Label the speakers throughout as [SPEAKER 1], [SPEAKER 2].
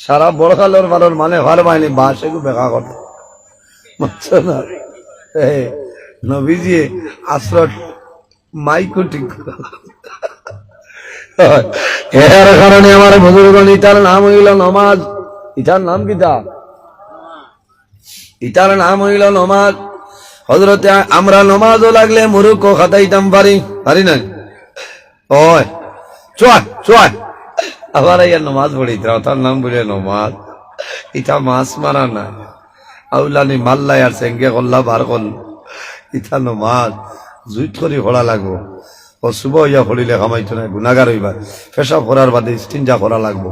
[SPEAKER 1] সারা বড়খালোর বারোর মানে ভার বাহিনী বাসেগু বেকা করত বুঝছো না। নবীজি আশ্রট মাইকো ঠিক এর কারণে আমার বুজুর্গণ ইটার নাম হইল নমাজ। ইটার নাম কিতা? ইটার নাম হইল নমাজ। হযরতে আমরা নমাজও লাগলে মুরুক খাতাইতাম পারি না। ওই চুয়া চুয়া আবার ইয়া নমাজ পড়িতা, তার নাম বলে নমাজ। ইটা মাছ মারা না, আউলানি মাল্লাই আর সেঙ্গে কল্লা বার কল। ইটা নমাজ জুইত করি পড়া লাগবো। ও শুভ ইয়া পড়িলে কামাইতো না, গুনাগার হইবা। পেশাব করার বাদে ইস্তিনজা করা লাগবো।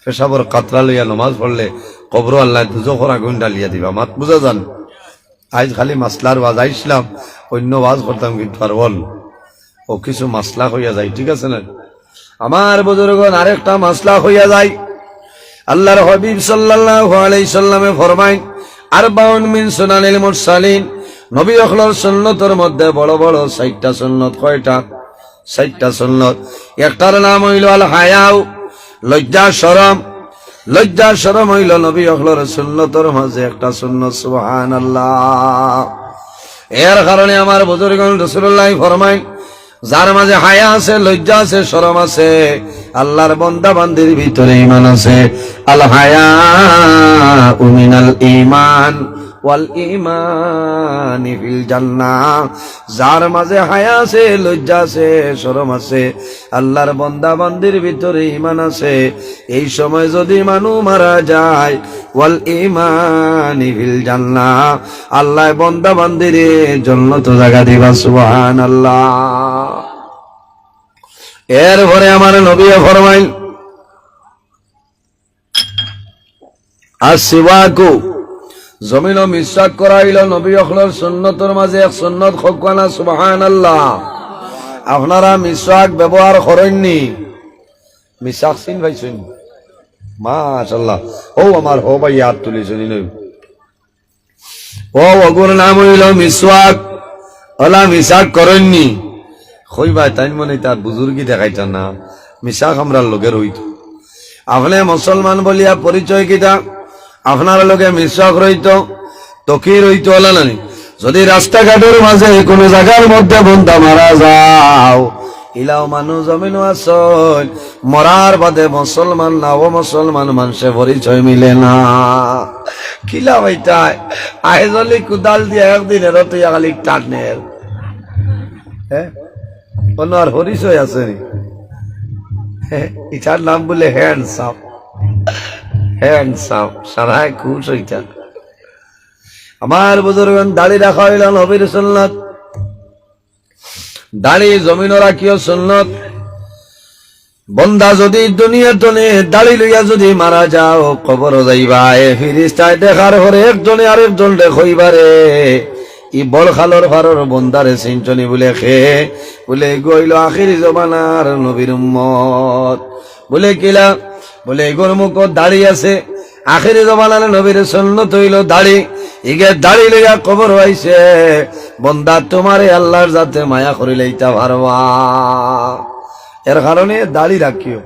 [SPEAKER 1] পেশাবর কাতরা লইয়া নমাজ পড়লে কবর আল্লাহ দুজো করা গুণ ডালিয়া দিবা। মাত বুঝা যান। আজ খালি মাসলার ওয়াজ আইসলাম, অন্য ওয়াজ করতাম কিন্তু আর বল ও কিছু মাসলা হইয়া যায়। ঠিক আছে না আমার বুজুর্গণ? আরেকটা মাসলা হইয়া যায়। আল্লাহর হাবিব সাল্লাল্লাহু আলাইহি সাল্লামে ফরমায়, আরবাউন মিন সুনানিল মুরসালিন, নবী আখলার সুন্নতের মধ্যে বড় বড় 60টা সুন্নত। কয়টা? 60টা সুন্নত। একটার নাম হইল আল হায়াউ, লজ্জা শরম। লজ্জা শরম হইল নবী আখলার সুন্নতের মাঝে একটা সুন্নত। সুবহানাল্লাহ। এর কারণে আমার বুজুর্গণ রাসূলুল্লাহ ফরমায়, যার মাঝে হায়া আছে, লজ্জা আছে, শরম আছে, আল্লাহর বান্দা বান্দির ভিতরে ঈমান আছে। আল হায়া মিনাল ঈমান ওয়াল ঈমান ফিল জান্নাহ। যার মাঝে হায়া আছে, লজ্জা আছে, শরম আছে, আল্লাহর বান্দা বান্দির ভিতরে ঈমান আছে, এই সময় যদি মানুষ মারা যায়, ওয়াল ঈমান ফিল জান্নাহ, আল্লাহ বান্দা বান্দির জান্নাত জায়গা দিবা। সুবহানাল্লাহ। এরপরে আমার নবী ফরমাইল, আসওয়াকু, জমিন মিসওয়াক করাইল নবী আখলার সুন্নতের মাঝে এক সুন্নত। খোকানা সুবহানাল্লাহ। আপনারা মিসওয়াক ব্যবহার করেননি? মিসওয়াক চিন ভাইছেন? মাশাআল্লাহ। ও আমার হো ভাই হাত তুলি শুনি নই। ও ওগুর নাম হইল মিসওয়াক। ওলা মিসওয়াক করেননি? কই ভাই তাই মনে তার বুজুর্গি দেখাইতাম না। মিসওয়াক আমরা লোকের হইত। আপনি মুসলমান বলিয়া পরিচয় কিতা? আপনার লোকে মিসওয়াক রইত, তকি রইত ওলা নানি। যদি রাস্তাঘাটের মাঝে কোন জায়গার মধ্যে বন্ধা মারা যাও, ইলাও মানুষ জমিন আসল, মরার বাদে মুসলমান না ও মুসলমান মানুষে পরিচয় মিলে না। কিলা ভাইটাই আইজলি কুদাল দিয়ে একদিনের তুই খালি টানের। হ্যাঁ, কোন আর পরিচয় আছে? ইটার নাম বলে হ্যান্ডসাম। হ্যান্ডসাম সারায় খুশ হইতা। আমার বুজুর্গণ দাড়ি রাখা হইল নবীর সুন্নত। দাড়ি জমিন রাখিও সুন্নত। বন্দা যদি দুনিয়া টনে দাড়ি লইয়া যদি মারা যাও, কবর যাইবা, ফিরিস্তায় দেখার পরে একজনে আরেকজন দেখইবারে, ই বড় খালর ফারর বন্দারে সিঞ্চনি বলে খে বলে গইল আখিরি জমানার নবীর উম্মত। বলে কিলা? বলে এগোর মুখ দাড়ি আছে, আখিরি জমানার নবীর সুন্নত হইল দাড়ি। ইগে দাড়ি লইয়া কবর হইছে, বন্দা তোমারে আল্লাহর যাতে মায়া করিলে ইটা পারবা। এর কারণে দাড়ি রাখিও।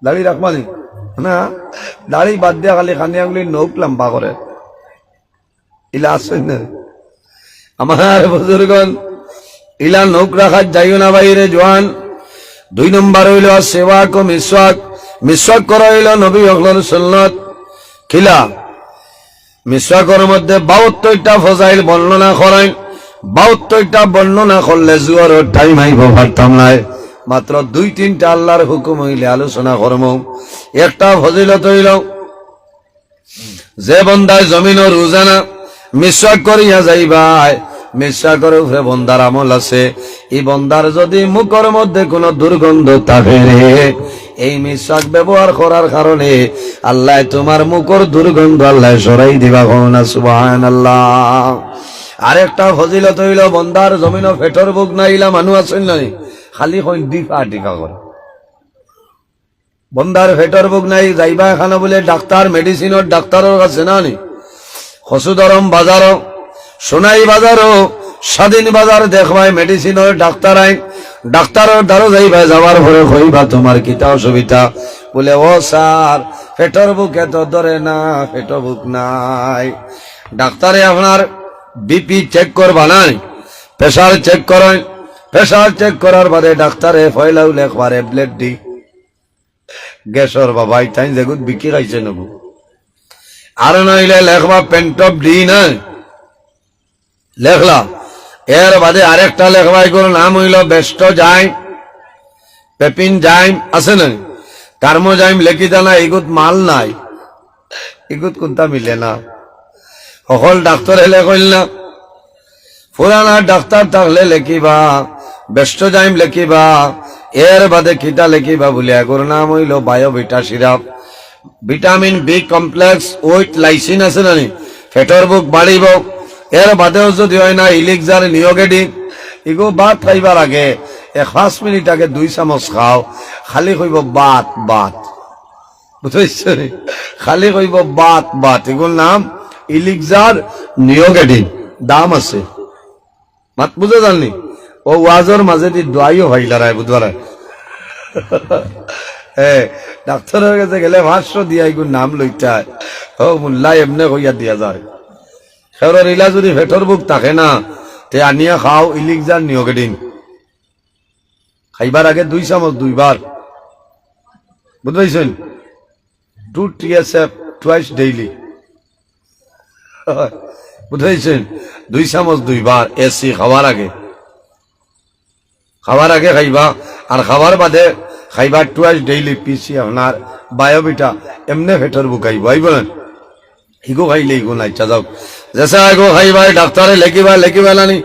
[SPEAKER 1] দাড়ি রাখবানি না, দাড়ি বাদ দিয়া খালি খানিয়াগুলি নৌক লম্বা করে ইলা আসেন না। আমার বুজুর্গণ ইলা নৌক রাখার যাইও না বাইরে জোয়ান। 2 নম্বর হইল সেওয়াক ও মিসওয়াক। মিসওয়াক করা হইল নবী আখলার সুন্নত। খিলা মিসওয়াকের মধ্যে 72টা ফজাইল বর্ণনা করেন। 72টা বর্ণনা করলে জুয়ারের টাইম আইব পারতাম নাই। মাত্র 2-3টা আল্লাহর হুকুম হইলে আলোচনা করব। একটা ফজিলত হইল, যে বন্দায় জমিনের রোজানা মিসওয়াক করিয়া যাইবাই, মিসওয়াকের উপরে বন্দার আমল আছে। এই বন্দার যদি মুখের মধ্যে কোন দুর্গন্ধ থাকে, এই মিসওয়াক ব্যবহার করার কারণে আল্লাহ তোমার মুখের দুর্গন্ধ আল্লাহ সরাই দিবা। না সুবহানাল্লাহ। আরেকটা ফজিলত হইল, বন্দার জমিন পেটর বুক নাইলা মানুষ আছেন নাই, খালি কইন ডিফা টিকা করে। বন্দার পেটর বুক নাই, যাইবা এখানে বলে ডাক্তার, মেডিসিনের ডাক্তারের কাছে না নি, খসুদরম বাজারও, সোনাই বাজারও, স্বাধীন বাজার দেখবাই মেডিসিনের ডাক্তার আইন ডাক্তারের দ্বারা যাইবা যাওয়ার পরে কইবা তোমার কিতা অসুবিধা বলে ও স্যার পেটের বুকে তো ধরে না পেট বুক নাই ডাক্তারে আপনার বিপি চেক করবা নাই প্রেসার চেক করেন প্রেসার চেক করার বাদে ডাক্তারে ফয়লাও লেখবারে ব্লেড ডি গ্যাসর বাবাই তাই যেগুত বিকি খাইছে নবু আর নইলে লেখবা পেন্টপ ডি না লেখলা এর বাদে আরেকটা লেখবা এগুলোর নাম হইল বেস্ট জাইম পেপিন জাইম আছে না কার্মোজাইম লেখি দেনা এগুত মাল নাই এগুত কোনটা মিলে না সকল ডাক্তার হেলে কইল না পুরানা ডাক্তার থাকলে লেখিবা বেস্ট জাইম লেখিবা এর বাদে কিতা লেখিবা বলে এগুলোর নাম হইল Biovita syrup vitamin B complex with lysine আছে না ফেটর বুক বাড়িব এর বাদেও যদি হয় না ইলিক্সার নিয়োগেডি এগো ভাত খাইবার আগে 5 মিনিট আগে 2 চামচ খাও খালি কইব বাত বাত বুঝছ খালি কইব বাত বাত এগুলোর নাম ইলিক্সার নিয়োগেডি দাম আছে মাত বুঝে জাননি ও ওয়াজর মাঝে দি দোয়াইও ভাইলারায় বুধবার ডাক্তারের কাছে গেলে 500 দিয়া এগুলোর নাম লইটায় ও মুল্লা এমনি কইয়া দিয়া যায় সেওর ইলা যদি ভেটর বুক থাকে না তে আনিয়া খাও ইলিক্সার নিয়োগেডিন খাইবার আগে 2 চামচ 2 বার বুঝাইছেন 2 TSF twice daily বুঝাইছেন 2 চামচ 2 বার এসি খাওয়ার আগে খাইবা আর খাওয়ার বাদে খাইবা twice daily পিসি আপনার বায়োভিটা এমনি ভেটর বুক আইব বলেন ইগো খাইলে ইগো নাই যাও জেসা ইগো খাইবাই ডাক্তারে লেখিবা নানি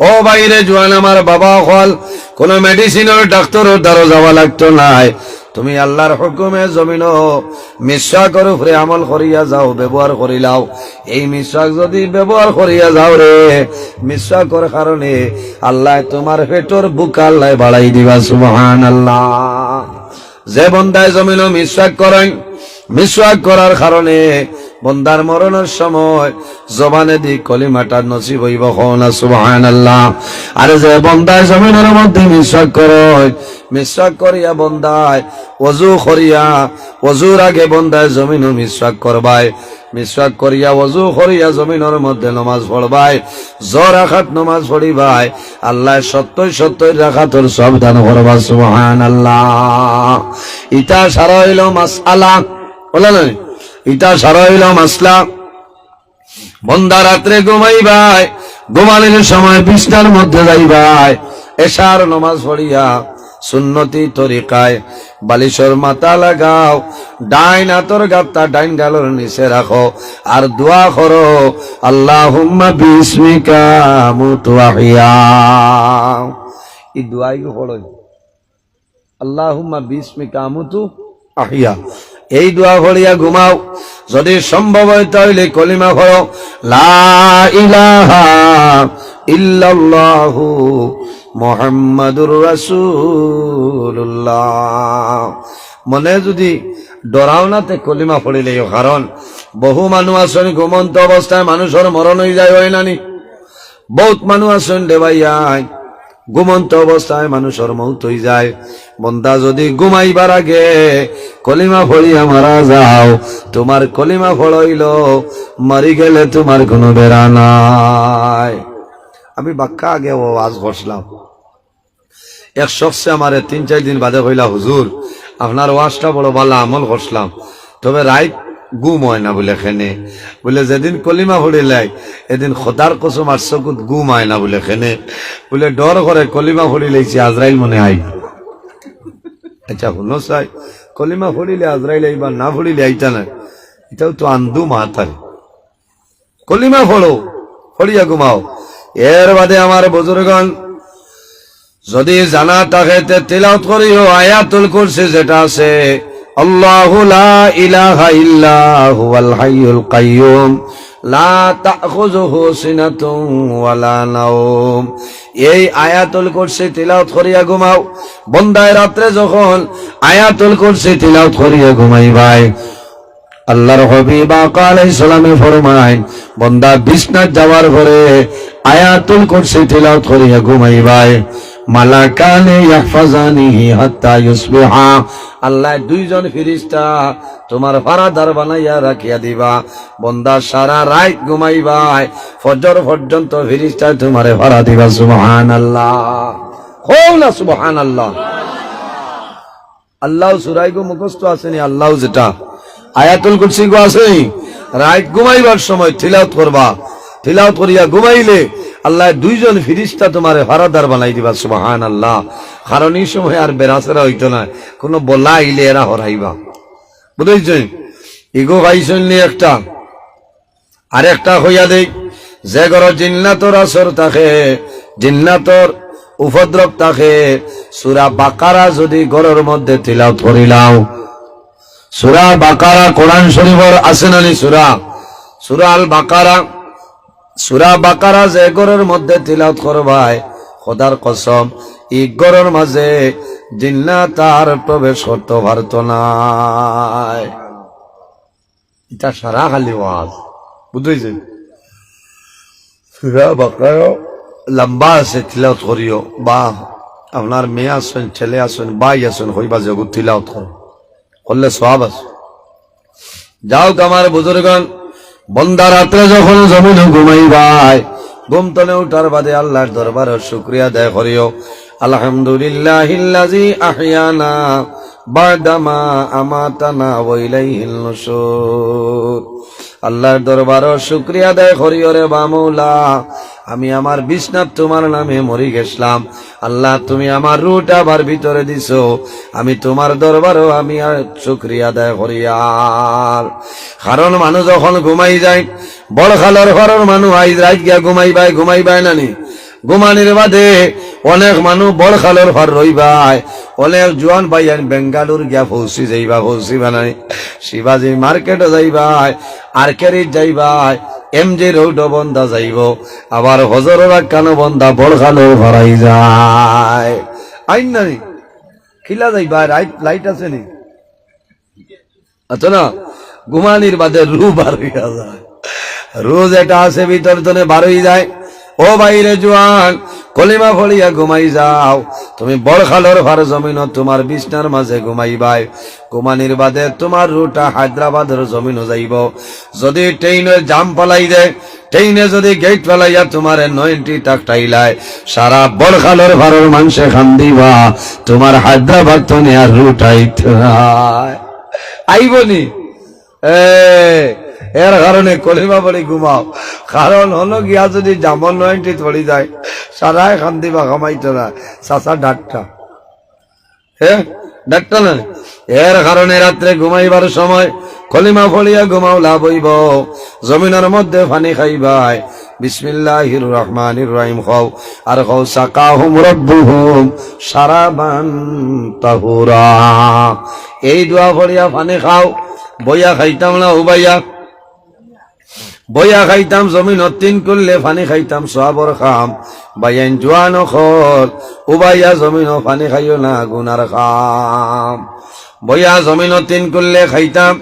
[SPEAKER 1] ও বাইরে জোয়ান আমার বাবা হল কোন মেডিসিনের ডাক্তারের দ্বারা যাওয়া লাগতো নাই তুমি আল্লাহর হুকুমে জমিন মিশাকের উপরে আমল করিয়া যাও ব্যবহার করিলাও এই মিশাক যদি ব্যবহার করিয়া যাও রে মিশাকের কারণে আল্লাহ তোমার পেটর বুক আল্লাহ বাড়াই দিবা সুবহানাল্লাহ যে বন্দায় জমিন মিশাক করার কারণে বন্দার মরণের সময় জবানে দি কলিমাটা নসিব হইব না সুবহানাল্লাহ আর যে বন্দায় জমিনের মধ্যে মিশাক করিয়া বন্দায় ওযু করিয়া ওযুর আগে বন্দায় জমিন মিশাক করবাই মিশাক করিয়া ওযু করিয়া জমিনের মধ্যে নামাজ পড়বাই জোর রাখাত নামাজ পড়িবাই আল্লাহ 70 রাখাতর সব দান করবা সুবহানাল্লাহ ইটা সারা হইল মাসআলা বলা না ইটা সারা হইল মাসলা বন্দা রাত্রে ঘুমাইবাই ঘুমানোর সময় বিছনার মধ্যে যাইবাই এশার নামাজ পড়িয়া সুন্নতি তরিকায় বালিশর মাথা লাগাও ডাইন হাতর গাপটা ডাইন গালর নিচে রাখো আর দোয়া করো আল্লাহুম্মা বিসমিকা মুতু আহিয়া এই দোয়াই পড়ো আল্লাহুম্মা বিসমিকা মুতু আহিয়া এই দোয়া পড়িয়া ঘুমাও যদি সম্ভব হয় তাহলে কলিমা পড়ো লা ইলাহা ইল্লাল্লাহু মুহাম্মাদুর রাসূলুল্লাহ মনে যদি ডরাও না তে কলিমা পড়িলে কারণ বহু মানুষ আছেন ঘুমন্ত অবস্থায় মানুষের মরণ হয়ে যায় হয় নানি বহুত মানুষ আছেন দেবাইয়া ঘুমন্ত অবস্থায় মানুষের মৌত হয়ে যায় বন্দা যদি ঘুমাইবার আগে কলিমা পড়িয়া মারা যাও তোমার কলিমা পড়াইল মারি গেলে তোমার কোনো বেড়া নাই আমি বাক্কা আগে ও আজ বসলাম এক শখসে আমার 3-4 দিন বাদে কইলা হুজুর আপনার ওয়াজটা বড় ভালো আমল করলাম তবে রাইত গুম হয় না বলে খেনে বলে যেদিন কলিমা পড়িলাই এদিন খোদার কসম আর চকুত গুম হয় না বলে খেনে বলে ডর করে কলিমা পড়িলেছি আজরাইল মনে আই আচ্ছা শুনো চাই কলিমা পড়িলে আজরাইল আইবা না পড়িলে আইতা না এটাও তো আন্দু মাতারে কলিমা পড়ো পড়িয়া ঘুমাও এর বাদে আমার বুজুর্গণ যদি জানা থাকে তেলাওয়াত করিও আয়াতুল কুরসি যেটা আছে আল্লাহু লা ইলাহা ইল্লা হুয়াল হাইয়ুল কাইয়্যুম লা তাখুযুহু সিনাতুন ওয়ালা নাওম এই আয়াতুল কুরসি তেলাওয়াত করিয়া ঘুমাও বন্দায় রাতে যখন আয়াতুল কুরসি তেলাওয়াত করিয়া ঘুমাইবাই আল্লাহর হাবিব আকা আলাইহিস সালামে ফরমায় বান্দা বিছনাত যাওয়ার পরে আয়াতুল কুরসি তিলাওয়াত করিয়া ঘুমাইবাই মালাকানে ইয়াহফাজানিহি হাত্তা ইউসবিহা আল্লাহ দুইজন ফেরেশতা তোমার ফারাদার বানাইয়া রাখিয়া দিবা বান্দা সারা রাত ঘুমাইবাই ফজর পর্যন্ত ফেরেশতা তোমারে ফারা দিবা সুবহানাল্লাহ কওলা সুবহানাল্লাহ আল্লাহ সূরা গো মুখস্থ আসেনি আল্লাহ যেটা আয়াতুল কুরসি গো আছে রাত ঘুমাইবার সময় তিলাওয়াত করবা তিলাওয়াত করিয়া ঘুমাইলে আল্লাহ দুইজন ফেরেশতা তোমারে ফারাদার বানাই দিবা সুবহানাল্লাহ কারণ এই সময় আর বেরাসেরা হইতো না কোনো বলা আইলে এরা হরাইবা বুঝেছেন ইগো ভাইসন্নি একটা আর একটা হইয়া দেই যে ঘর জিন্নাতর আসর থাকে জিন্নাতর উপদ্রব থাকে সূরা বাকারা যদি ঘরের মধ্যে তিলাওয়াত করিলাও সূরা বাকারা কোরআন শরীফের আছে না নি সূরা আল বাকারা সূরা বাকারা যে ঘরের মধ্যে তিলাওয়াত করবাই খোদার কসম এই ঘরের মাঝে জিন্নাত আর প্রবেশ করতে পারতো না এটা সারা খালি ওয়াজ বুঝেছেন সূরা বাকারা লম্বা আছে তিলাওয়াত করিও বা আপনার মেয়ে আছেন ছেলে আছেন ভাই আছেন হইবা জগৎ তিলাওয়াত করলে সওয়াব আছে যাও আমার বুজুর্গণ বন্দা রাত্রে যখন জমিনে ঘুমাইবাই ঘুম তলে উঠার বাদে আল্লাহর দরবারে শুকরিয়া আদায় করিও আলহামদুলিল্লাহিল্লাযী আহইয়ানা বা'দামা আমাতানা ওয়া ইলাইহিন নুশুর আল্লাহর দরবারে শুকরিয়া আদায় করিও রে বামৌলা আমি আমার বিছনাত তোমার নামে মরি গেছলাম আল্লাহ তুমি আমার রূহটা আবার ভিতরে দিছো আমি তোমার দরবারও আমি আর শুকরিয়া আদায় করি আর কারণ মানুষ যখন ঘুমাই যায় বড় খালর ঘরের মানুষ আইজ রাত গিয়া ঘুমাইবাই নানি ঘুমানির বাদে অনেক মানুষ বড় খালর ঘর রইবাই অনেক জোয়ান ভাইয়ান বেঙ্গালুর গিয়া পৌঁছি বানাই শিবাজি মার্কেটে যাইবাই আর্কেরিত যাইবাই এমজি রোড বন্ধা যাইব আবার হজরের কানো বন্ধা বড় খালর ভরাই যায় আইন নানি খিলা যাইবা লাইট আছে নি আচ্ছা না ঘুমানির বাদে রু বার হইয়া যায় রোজ এটা আছে ভিতর তনে বার হয়ে যায় ও বাইরে জোয়ান কলিমা ফলিয়া ঘুমাই যাও তুমি বড় খালর ভার জমিন তোমার বিছনার মাঝে ঘুমাইবাই ঘুমানির বাদে তোমার রুটা হায়দ্রাবাদের জমিন যাইব যদি ট্রেনের জাম পালাই দেয় ট্রেনে যদি গেট ফেলাইয়া তোমার 90 টাকটাইলায় সারা বড় খালর ভারের মানুষে খান দিবা তোমার হায়দ্রাবাদ তনে আর রুটাইতে আইবনি এর কারণে কলিমা পড়ি ঘুমাও কারণ হলো গিয়া যদি জামন 90 পড়ি যায় সারায় খান দিবা কামাইতো না চাচা ডাক্তার ডাক্তার না এর কারণে রাত্রে ঘুমাইবার সময় কলিমা ফলিয়া ঘুমাও লাভ হইব জমিনের মধ্যে পানি খাইবাই বিসমিল্লাহির রহমানির রহিম খাও আর খাও সাকাহুম রাব্বুহুম শারাবান তাহুরা এই দোয়া ফলিয়া পানি খাও বইয়া খাইতাম না উবাইয়া বইয়া খাইতাম জমিন 3 করলে পানি খাইতাম সওয়াবর খাম বাইয়ান জোয়ান খল উবাইয়া জমিন পানি খাইও না গুনার খাম বইয়া জমিন 3 করলে খাইতাম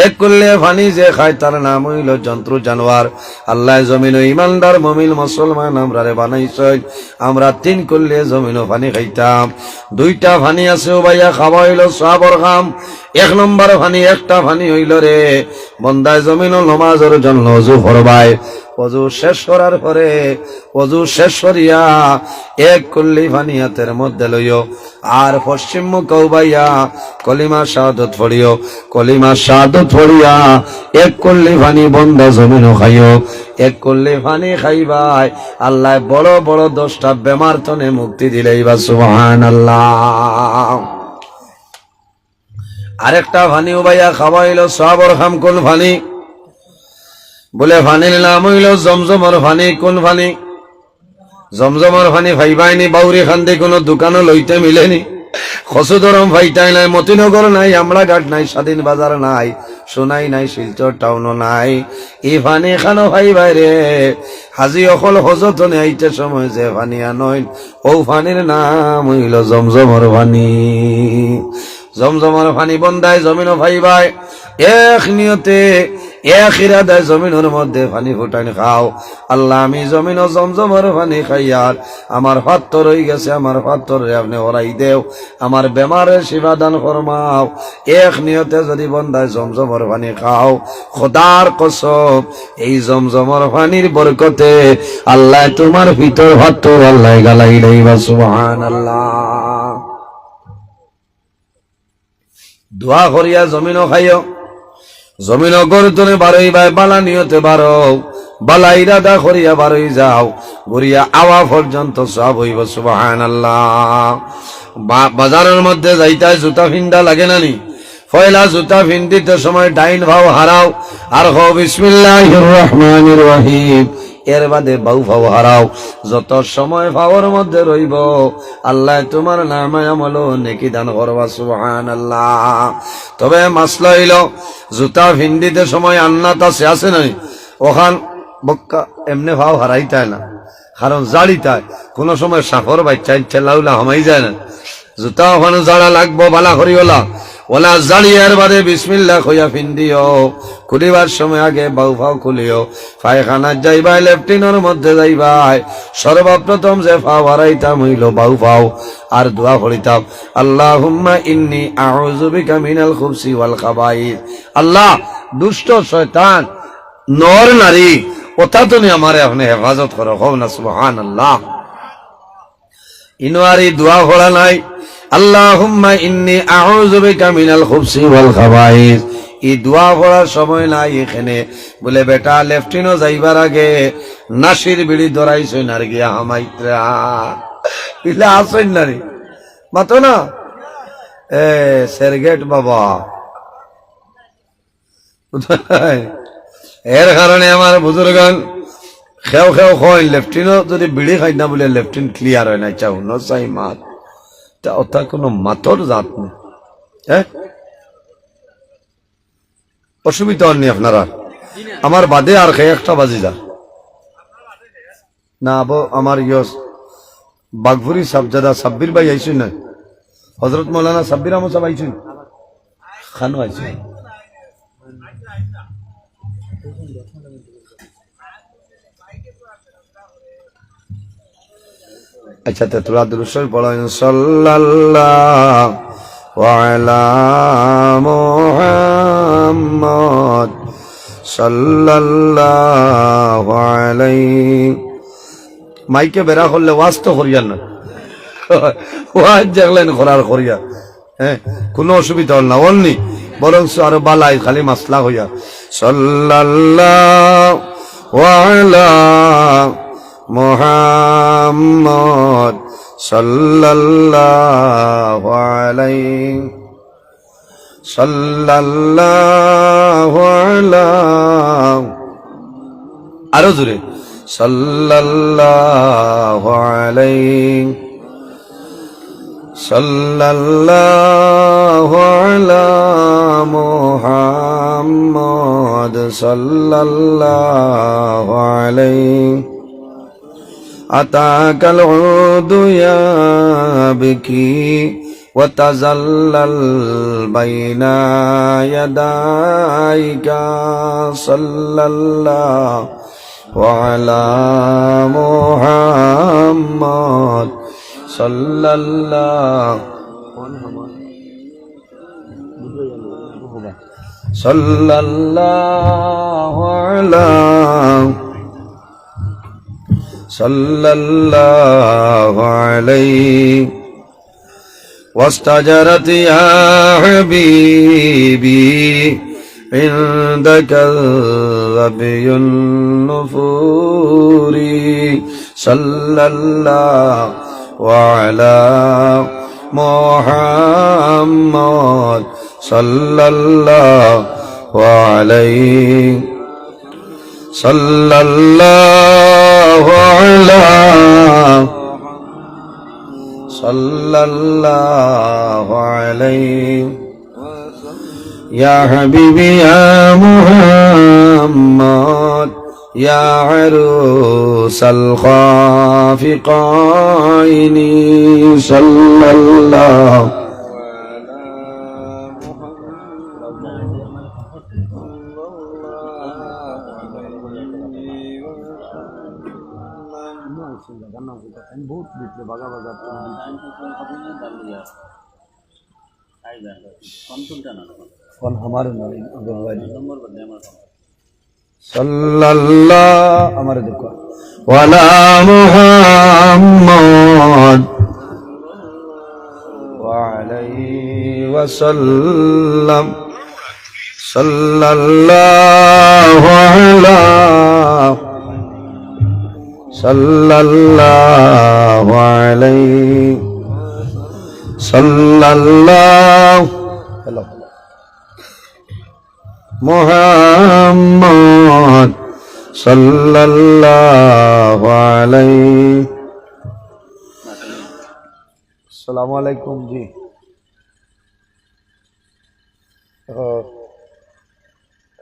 [SPEAKER 1] 1 করলে পানি যে খায় তার নাম হইল জন্তু জানোয়ার আল্লাহ জমিন ইমানদার মুমিন মুসলমান আমরারে বানাইছেন আমরা 3 করলে জমিন পানি খাইতাম 2টা পানি আছে উবাইয়া খাওয়া হইল সওয়াবর খাম 1 নম্বর পানি একটা পানি হইল রে বন্দায় জমিন নামাজের জন্য ওযু করবাই ওযু শেষ করার পরে ওযু শেষ করিয়া 1 কুল্লি পানি হাতের মধ্যে লইও আর পশ্চিম মুখ উবাইয়া কলিমা শাহাদাত পড়িও কলিমা শাহাদাত পড়িয়া 1 কুল্লি পানি বন্দা জমিন খাইও 1 কুল্লি পানি খাইবাই আল্লাহ বড় বড় 10টা বেমার তনে মুক্তি দিলেইবা সুবহানাল্লাহ আরেকটা পানি উবাইয়া খাওয়াইলো সওয়াবর খাম কোন পানি বলে পানির নাম হইল জমজমর পানি কোন পানি জমজমর পানি ভাইবাইনি বাউরি খান্দি কোন দোকানও লইতে মিলেনি খসুদরম ভাইটাই নাই মতিনগর নাই আমরা ঘাট নাই স্বাধীন বাজার নাই সোনাই নাই শিলচর টাউনও নাই এই পানি খানো ভাই বাইরে হাজি অকল হজতনে আইতে সময় যে পানি আনইন ও পানির নাম হইল জমজমর পানি জমজমের পানি বন্ধায় জমিনও ভাইবাই এক নিয়তে এক ইরাদায় জমিনের মধ্যে পানি ফুটানি খাও। আল্লাহ আমি জমিন ও জমজমের পানি খাইয়ার আমার পাত্র রয়ে গেছে, আমার পাত্রে আপনি ওরাই দেও, আমার বেমারের সেবা দান ফরমাও। এক নিয়তে যদি বন্ধায় জমজমের পানি খাও, খোদার কসম এই জমজমের পানির বরকতে আল্লাহ তোমার ভিতর পাত্র আল্লাহ গালাই দেইবা। সুবহানাল্লাহ। দোয়া করিয়া জমিনও খাইও, জমিন গরতনে বারোই বাই বালা নিয়তে বারো, বালা ইরাদা করিয়া বারোই যাও, ঘুরিয়া আওয়া পর্যন্ত সব হইব। সুবহানাল্লাহ। বাজারের মধ্যে যাইতায় জুতা ফিন্ডা লাগে নানি, পয়লা জুতা ফিন্দিতে সময় ডাইন ভাও হারাও আর হো বিসমিল্লাহির রহমানির রহিম, এর বাদে বাউ ভাও হারাও। যত সময় ভাওর মধ্যে রইব আল্লাহ তোমার নামে আমল নেকি দান করবা। সুবহানাল্লাহ। তবে মাসলা হইল জুতা ফিন্দিতে সময় আন্নাত আছে নাই, ওখান বক্কা এমনি ভাও হারাইতায় না, কারণ জাড়িতায় কোন সময় সাফর বাচ্চা ইচ্ছা লাউলা হামাই যায় না। জুতা ওখানে জাড়া লাগবো বালা করিওলা, ওলা জাড়িয়ার বাদে বিসমিল্লাহ কইয়া ফিন্দিও। খুলিবার সময় আগে বাউ ফাও খুলিও। পায়খানার যাইবাই লেফটিনের মধ্যে যাইবাই সর্বপ্রথম যে ফাও হারাইতাম হইল বাউ ফাও, আর দোয়া করিতাম আল্লাহুম্মা ইন্নী আউযু বিকা মিনাল খুবসি ওয়াল খাবাইস। আল্লাহ দুষ্ট শয়তান নর নারী ওটা তুমি আমারে আপনি হেফাজত করো। হও না সুবহানাল্লাহ। ইনওয়ারি দোয়া করা নাই আল্লাহুম্মা ইন্নী আউযু বিকা মিনাল খুবসি ওয়াল খাবাইস, এই দোয়া করার সময় নাই এখানে। বলে বেটা লেফটিনও যাইবার আগে নাসির বিড়ি ধরাইছই নার গিয়া হামাইত্রা ইলা আসই নারী মাতো না এ সেরগেট বাবা। এর কারণে আমার বুজুর্গান খেও খেও হয় লেফটিনও যদি বিড়ি খাই না বলে লেফটিন ক্লিয়ার হয় না, চাও ন চাই মাত তা ওটা কোনো মাতর জাত নেই। হ্যাঁ অসুবিধা হননি আপনারা, আমার বাদে আর খেয়ে একটা বাজি যা না আবো আমার ইয়স বাগভুরি সাবজাদা সাব্বির ভাই আইসুন না, হজরত মৌলানা সাব্বির আহমদ সাহেব আইসুন, খানো আইসুন। আচ্ছা তো তোরা দুরূদ পড়েন সাল্লাল্লাহু আলা মুহাম্মদ সাল্লাল্লাহু আলাইহি। মাইকে বেরা করলে ওয়াজ তো করিয়ান না, ওয়াজ জাগলেন করার করিয়া, হ্যাঁ কোনো অসুবিধা হল না অননি, বরং আরো বালাই খালি মাসলা হইয়া সাল্লাল্লাহু আলা মুহাম্মদ সাল্লাল্লাহু আলাইহি সাল্লাল্লাহু আলা, আরো জোরে সাল্লাল্লাহু আলাইহি সাল্লাল্লাহু আলা মুহাম্মদ সাল্লাল্লাহু আলাইহি। আতাকাল উদু ইয়াবকি ওয়া তাযাল্লাল বাইনা ইয়াদাইকা সাল্লাল্লাহু আলা মুহাম্মদ সাল্লাল্লাহু আলা সাল্লাল্লাহু আলাইহি ওয়াস্তাজারাত ইয়া হাবিবি ইনদাকাল রাবিয়ুন নুফুরি সাল্লাল্লাহু আলা মুহাম্মদ সাল্লাল্লাহু আলাইহি সাল্লাল্লাহু আলা সাল্লাল্লাহু আলাইহি ইয়া হাবিবি ইয়া মুহাম্মদ ইয়া আরুসাল খাফিকাইনি সাল্লাল্লাহু জায়গার নাম কি আমি বহুত দেখলে বাগা বাজার কোন আমার সাল্লাল্লাহু আমার দেখো ওয়ালা মুহাম্মদ ওয়া আলাইহি ওয়াসাল্লাম সাল্লাল্লাহু আলা সাল্লাল্লাহু আলাইহি সাল্লাল্লাহু হ্যালো মুহাম্মদ সাল্লাল্লাহু আলাইহি আসসালামু আলাইকুম জি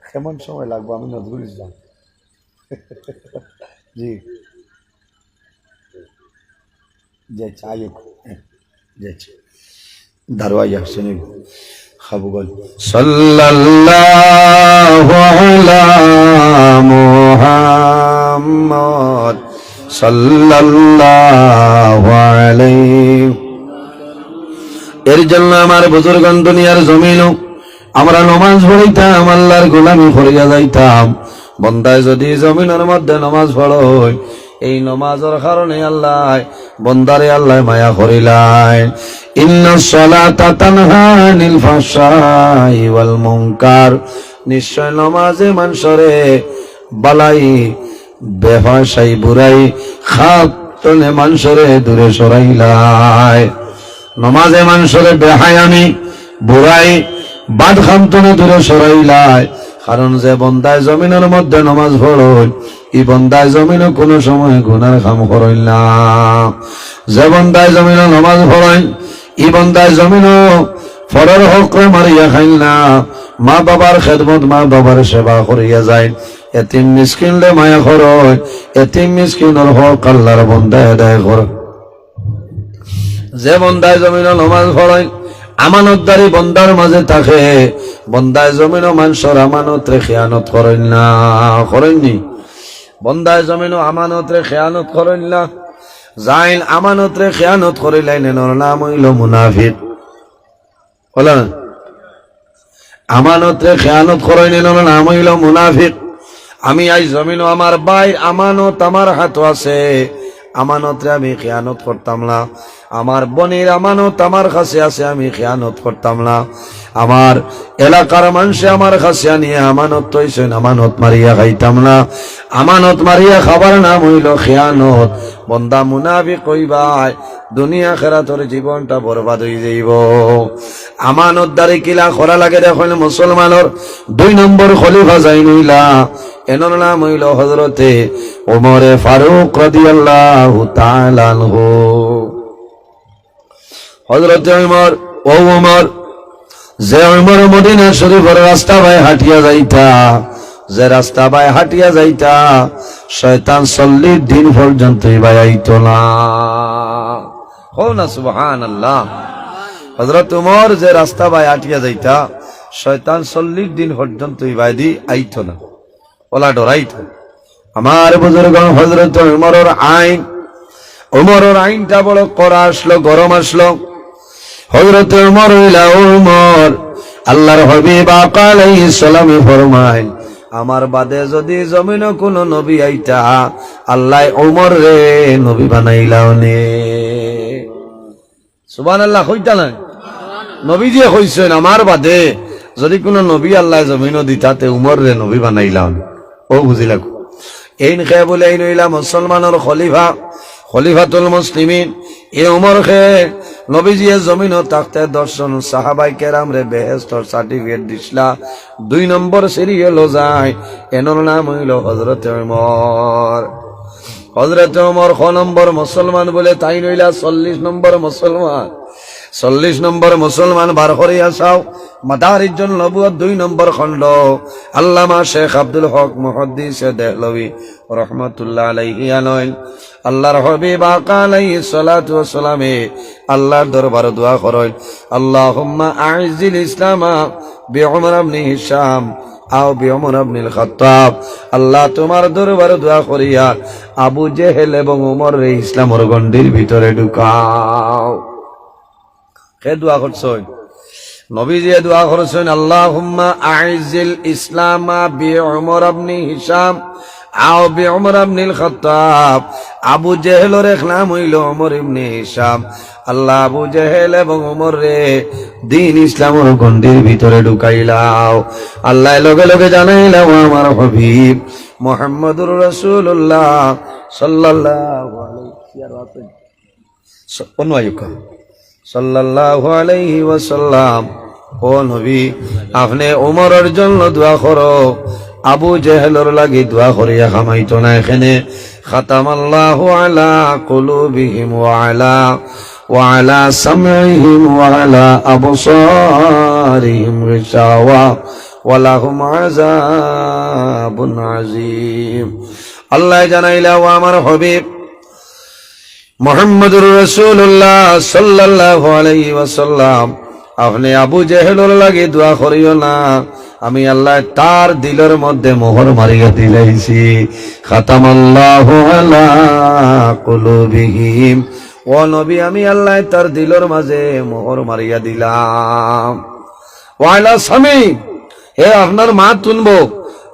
[SPEAKER 1] কেমন সময় লাগবে আমি নজরুল ইসলাম জি যে চাই যে দারওয়াই আসছেন খাবুগল সাল্লাল্লাহু আলা মুহাম্মদ সাল্লাল্লাহু আলাইহি এর জন্য আমার বুজুর্গান দুনিয়ার জমিনও আমরা নামাজ পড়িতাম আল্লাহর গোলামি করিয়া যাইতাম বন্দায় যদি জমিনের মধ্যে নামাজ পড়য় এই নামাজের কারণে আল্লাহ বন্দারে আল্লাহ মায়া করিলাই ইন্নাস সালাতা তানহা আনিল ফাহশাই ওয়াল মুনকার নিশ্চয় নামাজে মানুষরে বালাই বেফাশাই বুরাই খাতনে মানুষরে দূরে সরাইলাই নামাজে মানুষরে বেহায়ামি বুরাই বাদ খামতনে দূরে সরাইলাই কারণ যে বন্দায় জমিনের মধ্যে নামাজ পড়ল এই বন্দায় জমিনও কোনো সময় গুনার কাম করল না যে বন্দায় জমিনও নামাজ পড়েন এই বন্দায় জমিনও ফরের হক মারিয়া খাইল না মা বাবার খেদমত মা বাবার সেবা করিয়া যায় এতিম মিসকিনলে মায়া করয় এতিম মিসকিনের হক আল্লাহর বন্দায় আদায় কর যে বন্দায় জমিনও নামাজ পড়েন আমানতদারি বন্দার মাঝে থাকে বন্দায় জমিনও মানুষের আমানত রে খেয়ানত করেন না করেননি বন্দায় জমিনও আমানত রে খেয়ানত করেন না যাইন আমানত রে খেয়ানত করিলেন এর নাম হইল মুনাফিক বলো না আমানত রে খেয়ানত করেন এর নাম হইল মুনাফিক আমি আজ জমিনও আমার ভাই আমানত আমার হাত আছে আমানত রে আমি খেয়ানত করতাম না আমার বোনের আমানত আমার কাছে আছে আমি খেয়ানত করতাম না আমার এলাকার মানুষ আমার কাছে নিয়ে আমানত তৈছেন আমানত মারিয়া খাইতাম না আমানত মারিয়া খাবার নাম হইল খেয়ানত বন্দা মুনাফিক কইবাই দুনিয়া খেরাতর জীবনটা বরবাদ হয়ে যাইব আমানত দারি কিলা করা লাগে দেখেন মুসলমানের 2 নম্বর খলিফা যাই নইলা এনর নাম হইল হযরতে ওমরে ফারুক রাদিয়াল্লাহু তাআলা আনহু হযরতে ওমর ও ওমর যে ওমর মদিনা শরীফের রাস্তা বাই হাঁটিয়া যাইতা যে রাস্তা বাই হাঁটিয়া যাইতা শয়তান 40 দিন পর্যন্ত বাই আইতো না কও না সুবহানাল্লাহ হযরত ওমর যে রাস্তা বাই হাঁটিয়া যাইতা শয়তান 40 দিন পর্যন্ত বাইদি আইতো না ওলা ডরাইতো আমার বুজুর্গ হযরত ওমরের আইন ওমরের আইনটা বড় কড়া আসলো গরম আসলো হযরত ওমর হইলা ওমর আল্লাহর হাবিব আকা আলাইহিস সালাম ফরমায় আমার বাদে যদি জমিনে কোন নবী আইতা আল্লাহ ওমর রে নবী বানাইলাও নে সুবহানাল্লাহ কইতা না নবী যে কইছেন আমার বাদে যদি কোন নবী আল্লাহ জমিনে দিতাতে ওমর রে নবী বানাইলাও ও বুঝিলা এইন খে বলে এই নইলা মুসলমানের খলিফা খলিফাতুল মুসলিমিন এ ওমর খে নবীজিয়ে জমিন তাকতে দর্শন সাহাবাই কেরাম রে বেহেশতর সার্টিফিকেট দিছলা 2 নম্বর সিরিয়াল যায় এনর নাম হইল হযরতে ওমর হযরতে ওমর ক নম্বর মুসলমান বলে তাই নইলা 40 নম্বর মুসলমান 40 নম্বর মুসলমান বার করিয়া চাও মাদারিজুন নবুয়ত 2 নম্বর খণ্ড আল্লামা শেখ আব্দুল হক মুহাদ্দিস দেহলভী রাহমাতুল্লাহ আলাইহি আনয়ন আল্লাহর হাবিব আকা আলাইহিস সালাতু ওয়াস সালামে আল্লাহর দরবারে দোয়া করেন আল্লাহুম্মা আইজিল ইসলামা বিউমর ইবনে হিশাম আও বিউমর ইবনুল খাত্তাব, আল্লাহ তোমার দরবারে দোয়া করিয়া আবু জেহেল এবং উমর রে ইসলামের গণ্ডির ভিতরে ঢুকাও। কে দোয়া করছেন? নবীজি দোয়া করছেন, আল্লাহুম্মা আইজিল ইসলামা বিউমর ইবনে হিশাম আও বিউমর ইবনুল খাত্তাব। আবু জেহেলের এক নাম হইল উমর ইবনে হিশাম। আল্লাহ আবু জেহেল এবং উমর রে দিন ইসলামের গণ্ডির ভিতরে ঢুকাইলাও। আল্লাহ লগে লগে জানাইলাম আমার হাবিব মুহাম্মদুর রাসূলুল্লাহ সাল্লাল্লাহু আলাইহি ওয়াসাল্লাম, ও নবী আপনি উমরের জন্য দোয়া করো, আবু জেহেলের লাগি দোয়া করিয়া খামাইতো না। এখানে খাতামাল্লাহু আলা কুলুবিহিম ওয়া আলা সামঈহিম ওয়া আলা আবসারিহিম গিশাওয়া ওয়া লাহুম আযাবুন আযীম। আল্লাহ জানাইলা, ও আমার হাবিব মুহাম্মদুর রাসূলুল্লাহ সাল্লাল্লাহু আলাইহি ওয়াসাল্লাম, আপনি আবু জেহেলের লাগি দোয়া করিও না, আমি আল্লাহ তার দিলের মধ্যে মোহর মারিয়া দিলাইছি। খাতামাল্লাহু আলা কুলুবিহিম, ও নবী আমি আল্লাহ তার দিলের মাঝে মোহর মারিয়া দিলাম। ওয়ালা সামি, হে আপনার মাত শুনবো,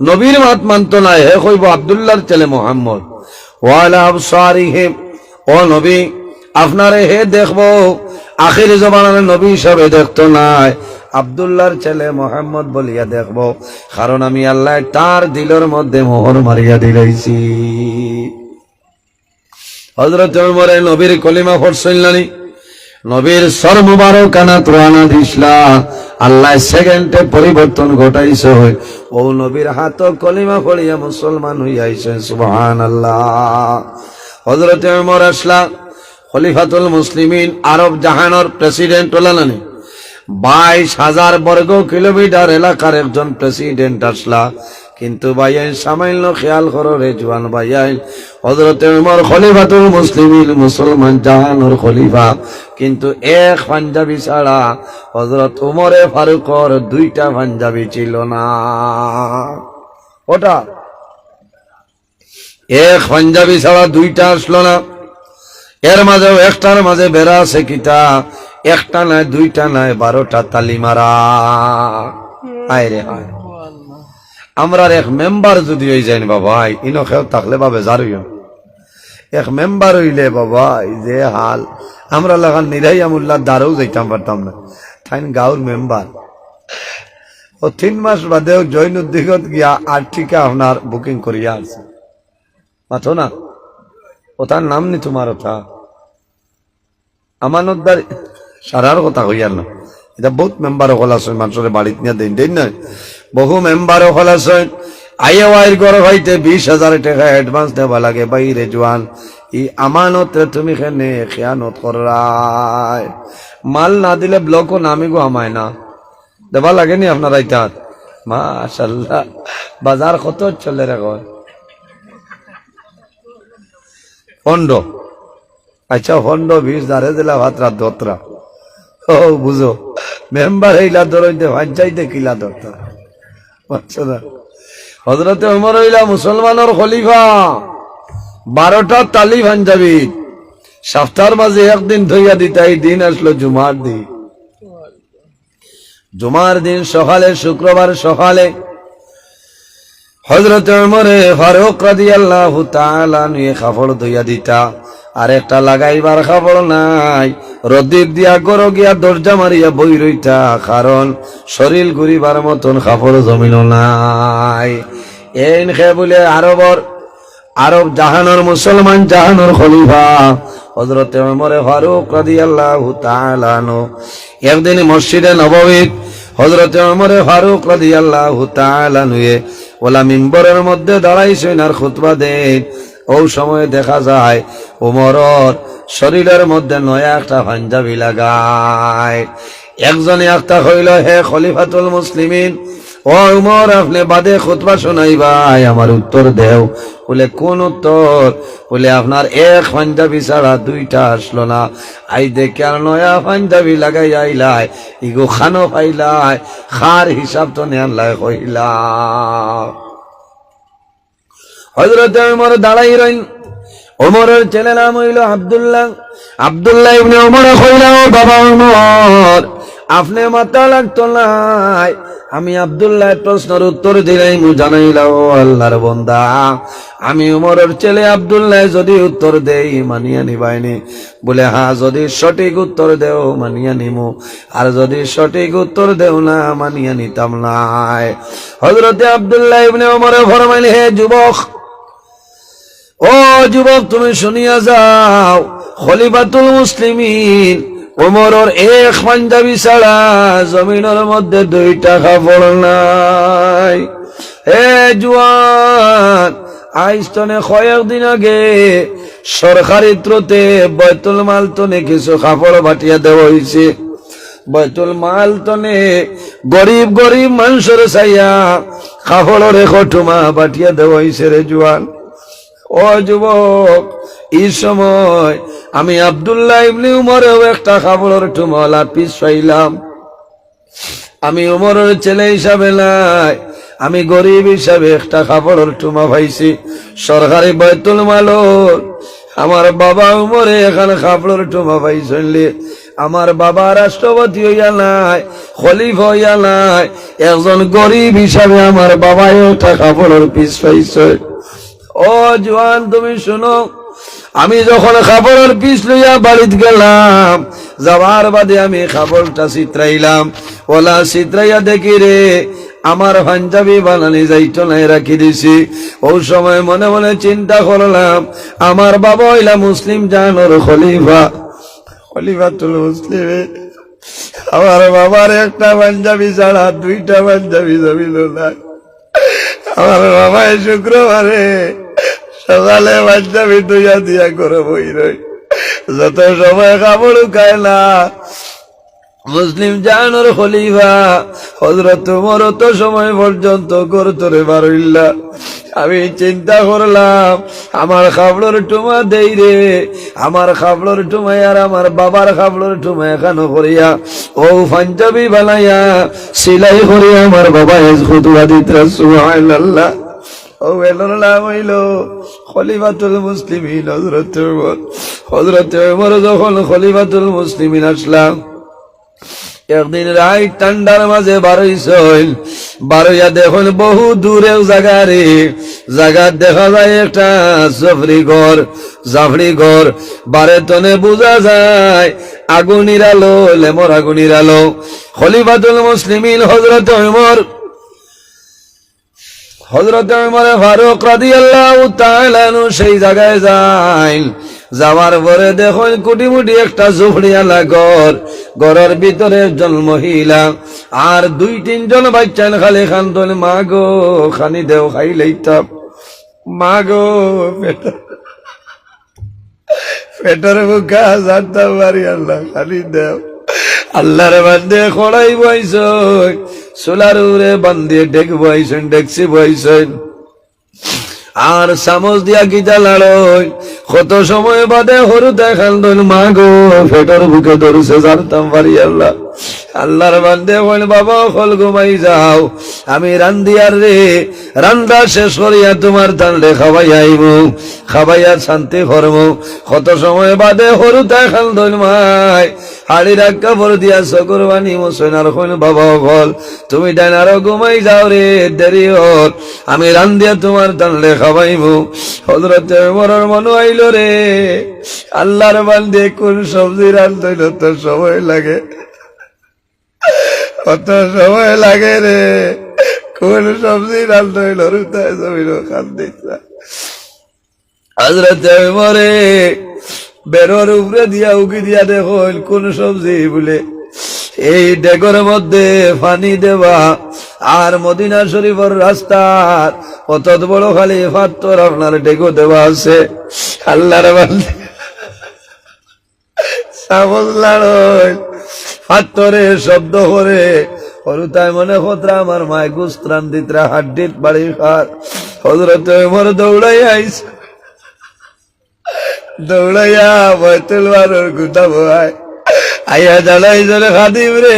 [SPEAKER 1] নবীর মাত মানত না, হে কইব আব্দুল্লাহর ছেলে মোহাম্মদ। ওয়ালা আবসারিহিম, ও নবী আপনারে হে দেখবো, আখির জমানার নবী হিসাবে দেখতো নাই, আব্দুল্লাহর ছেলে মোহাম্মদ বলিয়া দেখবো, কারণ আমি আল্লাহ তার দিলের মধ্যে মোহর মারিয়া দিলাইছি। হযরত ওমরে নবীর কলিমা পড়ছিলেন, নবীর সর মুবারক আনাত রানা দিসলা, আল্লাহ সেকেন্ডে পরিবর্তন ঘটাইছে। ও নবীর হাত কলিমা পড়িয়া মুসলমান হইয়াছেন, সুবহানাল্লাহ। হযরত ওমর আসলা খলিফাতুল মুসলিমিন, আরব জাহানের প্রেসিডেন্ট হলেন। 22,000 বর্গ কিলোমিটার এলাকার একজন প্রেসিডেন্ট আসলা, কিন্তু ভাইয়াই সামান্য খেয়াল করো রে জওয়ান ভাইয়াই, হযরত ওমর খলিফাতুল মুসলিমিন, মুসলমান জাহানের খলিফা, কিন্তু এক পাঞ্জাবি ছাড়া হযরত ওমরে ফারুকর 2টা পাঞ্জাবি ছিল না। ওটা এক পাঞ্জাবি ছাড়া 2টা আসলো না। এর মাঝেও একটার মাঝে বেড়া আছে কিতা, একটা নাই 2টা নাই 12টা তালি মারা। হায় রে হায়, আমরার এক মেম্বার যদি হয়ে যায় বাবা, ইনো খেও থাকলে বাবে জারুই এক মেম্বার হইলে বাবা যে হাল, আমরা লাগান নিরাই আমুল্লাহ দ্বারেও যাইতাম পারতাম না, তাই গাঁর মেম্বার। ও 3 মাস বাদেও জৈনুদ্দিগত গিয়া 8 টিকা আপনার বুকিং করিয়া আছে, মাথো না ওটার নাম নি তোমার, ওটা আমানতদার সারার কথা হইয়ার না। এটা বহুত মেম্বার হল আছে, মানুষের বাড়িতে নিয়ে দেন দেন না, বহু মেম্বার হল আছে। আইয়ে ওয়াইর গড় হইতে 20,000 টাকা অ্যাডভান্স দেওয়া লাগে। বাইরে জওয়ান, ই আমানত তুমি খেনে খেয়ানত করায়, মাল না দিলে ব্লকও নামি গো আমায় না দেবা লাগেনি আপনার আইতাত। মাশাআল্লাহ, বাজার কত চলে রে গো ফন্ড। আচ্ছা ফন্ড 20,000 দিলা ভাতরা দোতরা, ও বুঝো মেম্বার হইলা ধরইতে ভাঞ্চাইতে কিলা ধরতা। হযরত ওমর হইলা মুসলমানের খলিফা, 12টা তালি পাঞ্জাবি সপ্তাহের মাঝে একদিন ধইয়া দিতা। এই দিন আসলো জুমার দিন। জুমার দিন সকালে, শুক্রবার সকালে হযরত ওমর ফারুক রাদিয়াল্লাহু তাআলা নিয়ে কাপড় ধইয়া দিতা, আর একটা লাগাইবার কাপড় নাই। রদিক দিয়া গরো গিয়া দরজা মারিয়া বই রইতা, কারণ শরীর ঘুরিবার মতন কাপড় জমিল নাই। এই খে বলে আরব জাহানোর মুসলমান জাহানোর খলিফা হযরত ওমর ফারুক রাদিয়াল্লাহু তাআলা আনহু একদিন মসজিদে নববীত হযরত ওমর ফারুক রাদিয়াল্লাহু তাআলা আনহু ওলা মিম্বরের মধ্যে দাঁড়াইছেন আর খুতবা দেন। ও সময় দেখা যায় ওমরের শরীরের মধ্যে নয়া একটা পাঞ্জাবি লাগায়। একজনে একটা হইল, হে খলিফাতুল মুসলিমিন, ও উমর আপনি বাদে খুতবা শোনাই ভাই, আমার উত্তর দেও। বলে কোন উত্তর? বলে আপনার এক পাঞ্জাবি ছাড়া দুইটা আসলো না, আই দেখে আর নয়া পাঞ্জাবি লাগাই আইলাই, ইগো খানো পাইলাই, খার হিসাব তো নেয়ালাই কইলা। হযরত উমর দাঁড়াই রইন। ওমরের ছেলে নাম হইল আব্দুল্লাহ। আব্দুল্লাহ ইবনে ওমর কইলা, ও বাবা ওমর, আপনি মাথা লাগতো নাই, আমি আব্দুল্লাহ প্রশ্নের উত্তর দিলাই, মু জানাইলাম ও আল্লাহর বান্দা, আমি ওমরের ছেলে আব্দুল্লাহ যদি উত্তর দেই মানিয়া নিবাইনি? বলে হ্যাঁ, যদি সঠিক উত্তর দেও মানিয়া নিমু, আর যদি সঠিক উত্তর দেও না মানিয়া নিতাম নাই। হযরতে আব্দুল্লাহ ইবনে ওমর ফরমাইলেন, হে যুবক, ও যুবক, তুমি শুনিয়া যাও, খলিফাতুল মুসলিমিন ওমরের এক পাঞ্জাবি ছাড়া জমিনের মধ্যে দুইটা কাপড় নাই। হে জুয়ান, আইস্তনে কয়েকদিন আগে সরকারি ত্রুতে বাইতুল মাল তনে কিছু কাপড় বাটিয়া দেওয়া হয়েছে। বাইতুল মাল তনে গরিব গরিব মানুষের চাইয়া কাপড়ের একটুমা বাটিয়া দেওয়া হয়েছে রে জুয়ান। ও যুবক, এই সময় আমি আব্দুল্লাহ ইবনে উমরেও একটা কাপড়ের টুমালা পিস পাইলাম। আমি উমরের ছেলে হিসাবে নাই, আমি গরিব হিসাবে একটা কাপড়ের টুমা পাইছি সরকারি বাইতুল মালর। আমার বাবা উমরে এখানে কাপড়ের টুমা পাইছলে, আমার বাবা রাষ্ট্রপতি হইয়া নাই, খলিফা হইয়া নাই, একজন গরিব হিসাবে আমার বাবাও একটা কাপড়ের পিস পাইছে। ও জওয়ান, তুমি শুনো, আমি যখন কাপড়ের পিস লইয়া বাড়িতে গেলাম, যাওয়ার বাদে আমি কাপড়টা চিত্রাইলাম। ওলা চিত্রাইয়া দেখি রে আমার পাঞ্জাবি বানানি যাইতো নাই, রাখি দিছি। ও সময় মনে মনে চিন্তা করলাম, আমার বাবা হইলা মুসলিম জানোর খলিফা, খলিফাতুল মুসলিমিন। আমার বাবার একটা পাঞ্জাবি ছাড়া দুইটা পাঞ্জাবি জমিল না। আমার বাবায় শুক্রবারে সকালে পাঞ্জাবি দুইয়া দিয়া করে বই রই, যত সময় কাপড় খায় না। মুসলিম জানোর খলিফা হযরত ওমর তো সময় পর্যন্ত করতরে বারইল্লা। আমি চিন্তা করলাম, আমার খাবড়ের টুমা দেই রে, আমার খাবড়ের টুমাই আর আমার বাবার খাবড়ের টুমা এখানো করিয়া ও পাঞ্জাবি বানাইয়া সিলাই করিয়া আমার বাবা খুতবা দিতে। সুবহানাল্লাহ। ও এলোর নাম হইল খলিফাতুল মুসলিমিন হযরত ওমর। হযরত ওমর যখন খলিফাতুল মুসলিমিন আসলাম, একদিন রাত ঠান্ডার মাঝে বারইছইল, বারইয়া দেখুন বহু দূরে জায়গা রে, জায়গা দেখা যায় একটা জাফরি ঘর, বারে তনে বোঝা যায় আগুনের আলো, লেমর আগুনের আলো। খলিফাতুল মুসলিমিন হযরত ওমর ফারুক রাদিয়াল্লাহু তাআলা আনহু সেই জায়গায় যায়। যাওয়ার পরে দেখুন কুটিমুটি একটা ঝুপড়িয়ালা ঘর, ঘরের ভিতরে একজন মহিলা আর দুই তিনজন বাচ্চা খালি খান্তন, মা গো খানি দেও খাইলেইতাম, মা গো পেটের মুখা জানতাম পারি, আল্লাহ খালি দেও। আল্লাহর বান্দে খড়াই বইছেন, সোলার উড়ে বান্ধিয়ে ডেক বইছেন, ডেকসি বইছেন, আর চামচ দিয়া গিটা লাড়ই। কত সময় বাদে সরু দেখাল দইল, মা গো পেটের বুকে ধরছে জানতাম পারি। আল্লাহ আল্লাহর বান্দে কইল, বাবা হল ঘুমাই যাও, আমি রান্দিয়ার রে, রান্দা শেষ করিয়া তোমার তানলে খাবাই আইব, খাবাইয়া শান্তি করব। কত সময় বাদে সরু দেখাল দইল, মাই হাড়ি রাখ কাপড় দিয়া চকুর বানি মোসেন, আর কইল, বাবা হল তুমি ডাইন আরো ঘুমাই যাও রে, দেরি হল, আমি রান্দিয়া তোমার তানলে খাবাইব। হযরত ওমরের মনে আইল রে, আল্লাহর বান্দে কোন সবজি রান্ধইল তো সময় লাগে, কত সময় লাগে রে, কোন সবজি রান্ধইল রুতায় জমিল খান দিতা। হযরত ওমরে বেরোর উপরে দিয়া উকি দিয়া দেখল কোন সবজি, বলে এই ডেগর মধ্যে পানি দেওয়া আর মদিনা শরীফের রাস্তার কত বড় খালি পাথর আপনার ডেগো দেওয়া আছে। আল্লাহর বান্দে চামচ লাড়ই, পাথরে শব্দ করে হরুতায় মনে খতরা আমার মায় গুস্ত্রান দিতরা হাড্ডিত বাড়ি খার হজরত ওমর দৌড়াইয়া আইস দৌড়াইয়া বয়তুল মালের গুতা বয় আইয়া জানাই জনে খাদিম রে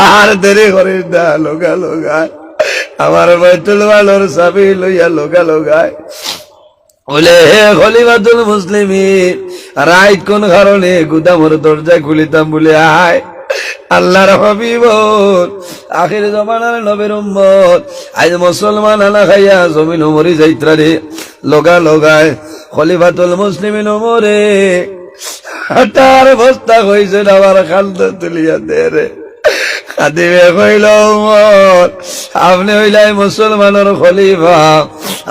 [SPEAKER 1] আর দেরি করিস না লগা লগায় আমার বয়তুল মালের চাবি লইয়া লগা লগায় বলে হে খলিফাতুল মুসলিমিন রাইত কোন কারণে গুদামর দরজা খুলিতাম বলে আয় আল্লাহর হাবিব আখির জমানার নবীর উম্মত আজ মুসলমান আনা খাইয়া জমিন মরি যাইত্রা রে লগা লগায় খলিফাতুল মুসলিমিন ওমরে হাটার বস্তা কইছে আমার খালদ তুলিয়া দে রে খাদিমে কইল ওমর আপনি হইলাই মুসলমানের খলিফা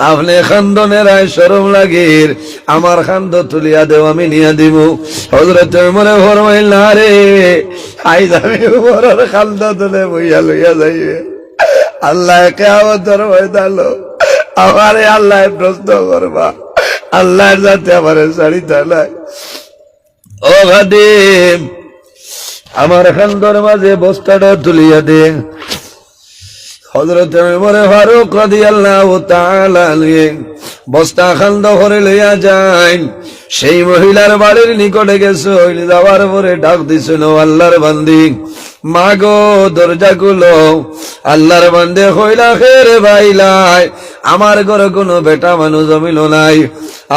[SPEAKER 1] আপনি খান্দনের আয় শরম লাগির আমার খান্দ তুলিয়া দেও আমি নিয়া দিব হযরত ওমরে ফরমাইল না রে আইজ আমি ওমরের খান্দ তুলে বইয়া লইয়া যাইবে আল্লাহ কিয়ামতের ময়দানে আমারে আল্লাহ প্রশ্ন করবা আল্লাহর যাতে আমারে ছাড়িতা নাই ও খাদিম আমার খান্দর মাঝে বস্তাটা তুলিয়া দে হযরত ওমর ফারুক রাদিয়াল্লাহু তাআলা বস্তা খান্দ করে লইয়া যায় সেই মহিলার বাড়ির নিকটে গেছে যাওয়ার পরে ডাক দিছিল আল্লাহর বান্দি মা গো দরজা খুলো আল্লাহর বান্দে কইলা খেরে ভাইলাই আমার ঘরে কোনো বেটা মানুষ জমিল নাই